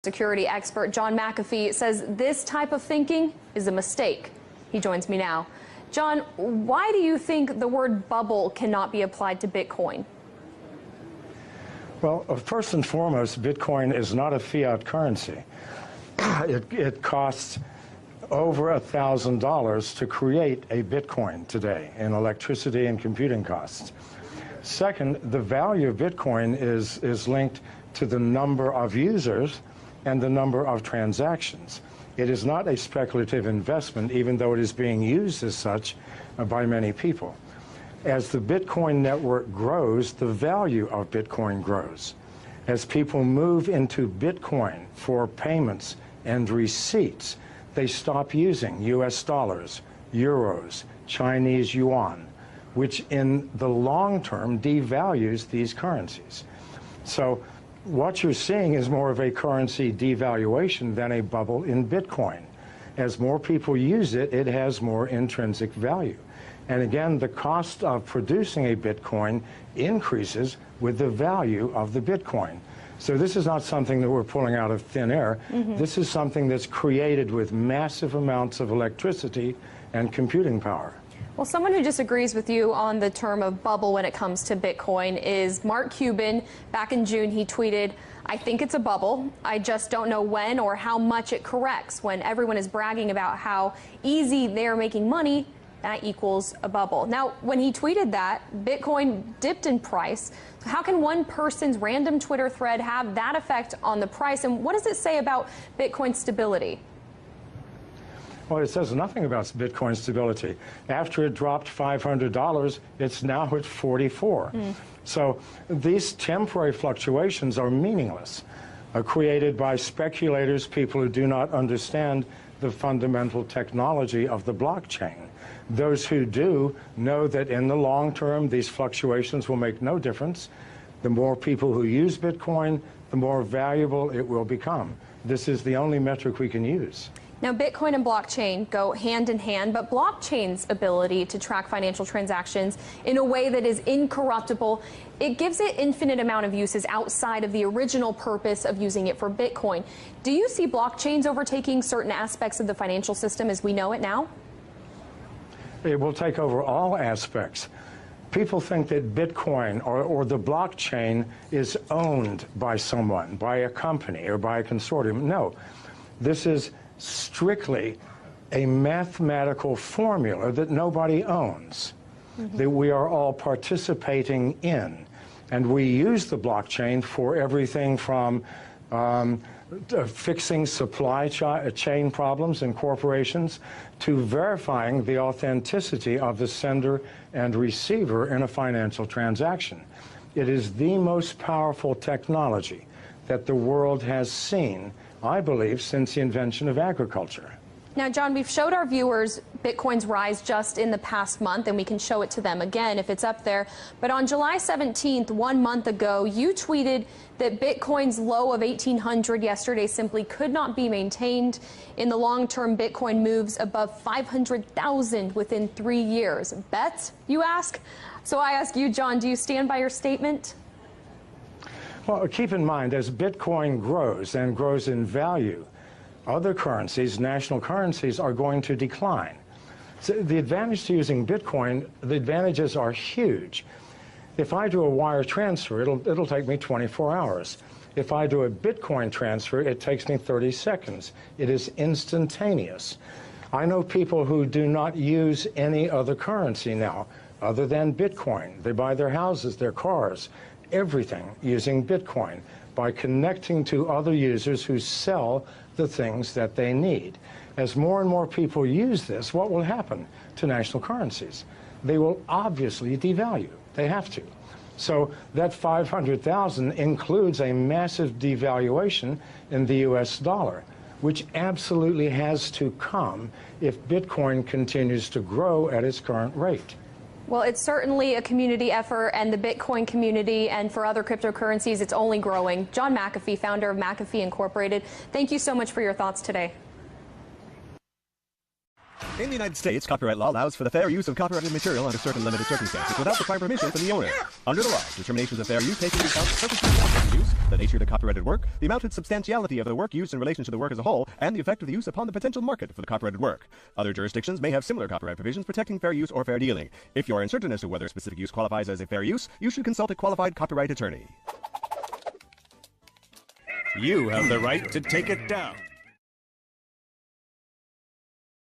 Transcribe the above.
Security expert John McAfee says this type of thinking is a mistake. He joins me now. John, why do you think the word bubble cannot be applied to Bitcoin? Well, first and foremost, Bitcoin is not a fiat currency. It costs over $1,000 to create a Bitcoin today in electricity and computing costs. Second, the value of Bitcoin is linked to the number of users and the number of transactions. It is not a speculative investment, even though it is being used as such by many people. As the Bitcoin network grows, the value of Bitcoin grows. As people move into Bitcoin for payments and receipts, they stop using US dollars, euros, Chinese yuan, which in the long term devalues these currencies. So what you're seeing is more of a currency devaluation than a bubble in Bitcoin. As more people use it, it has more intrinsic value. And again, the cost of producing a Bitcoin increases with the value of the Bitcoin. So this is not something that we're pulling out of thin air. This is something that's created with massive amounts of electricity and computing power. Well, someone who disagrees with you on the term of bubble when it comes to Bitcoin is Mark Cuban. Back in June, he tweeted, "I think it's a bubble. I just don't know when or how much it corrects." When everyone is bragging about how easy they're making money, that equals a bubble. Now, when he tweeted that, Bitcoin dipped in price. So how can one person's random Twitter thread have that effect on the price? And what does it say about Bitcoin stability? Well, it says nothing about Bitcoin stability. After it dropped $500, it's now at 44. So these temporary fluctuations are meaningless, created by speculators, people who do not understand the fundamental technology of the blockchain. Those who do know that in the long term, these fluctuations will make no difference. The more people who use Bitcoin, the more valuable it will become. This is the only metric we can use. Now, Bitcoin and blockchain go hand in hand, but blockchain's ability to track financial transactions in a way that is incorruptible, it gives it infinite amount of uses outside of the original purpose of using it for Bitcoin. Do you see blockchains overtaking certain aspects of the financial system as we know it now? It will take over all aspects. People think that Bitcoin or the blockchain is owned by someone, by a company or by a consortium. No, this is strictly a mathematical formula that nobody owns, that we are all participating in. And we use the blockchain for everything from fixing supply chain problems in corporations to verifying the authenticity of the sender and receiver in a financial transaction. It is the most powerful technology that the world has seen, I believe, since the invention of agriculture. Now, John, we've showed our viewers Bitcoin's rise just in the past month, and we can show it to them again if it's up there. But on July 17th, 1 month ago, you tweeted that Bitcoin's low of 1,800 yesterday simply could not be maintained. In the long term, Bitcoin moves above 500,000 within 3 years. Bet, you ask? So I ask you, John, do you stand by your statement? Well, keep in mind, as Bitcoin grows and grows in value, other currencies, national currencies, are going to decline. So the advantage to using Bitcoin, the advantages are huge. If I do a wire transfer, it'll take me 24 hours. If I do a Bitcoin transfer, it takes me 30 seconds. It is instantaneous. I know people who do not use any other currency now other than Bitcoin. They buy their houses, their cars, everything using Bitcoin by connecting to other users who sell the things that they need. As more and more people use this, what will happen to national currencies? They will obviously devalue. They have to. So that 500,000 includes a massive devaluation in the US dollar, which absolutely has to come if Bitcoin continues to grow at its current rate. Well, it's certainly a community effort, and the Bitcoin community and for other cryptocurrencies, it's only growing. John McAfee, founder of McAfee Incorporated, thank you so much for your thoughts today. In the United States, copyright law allows for the fair use of copyrighted material under certain limited circumstances without the prior permission from the owner. Under the law, determinations of fair use take into account the circumstances of use use, the nature of the copyrighted work, the amount and substantiality of the work used in relation to the work as a whole, and the effect of the use upon the potential market for the copyrighted work. Other jurisdictions may have similar copyright provisions protecting fair use or fair dealing. If you are uncertain as to whether a specific use qualifies as a fair use, you should consult a qualified copyright attorney. You have the right to take it down.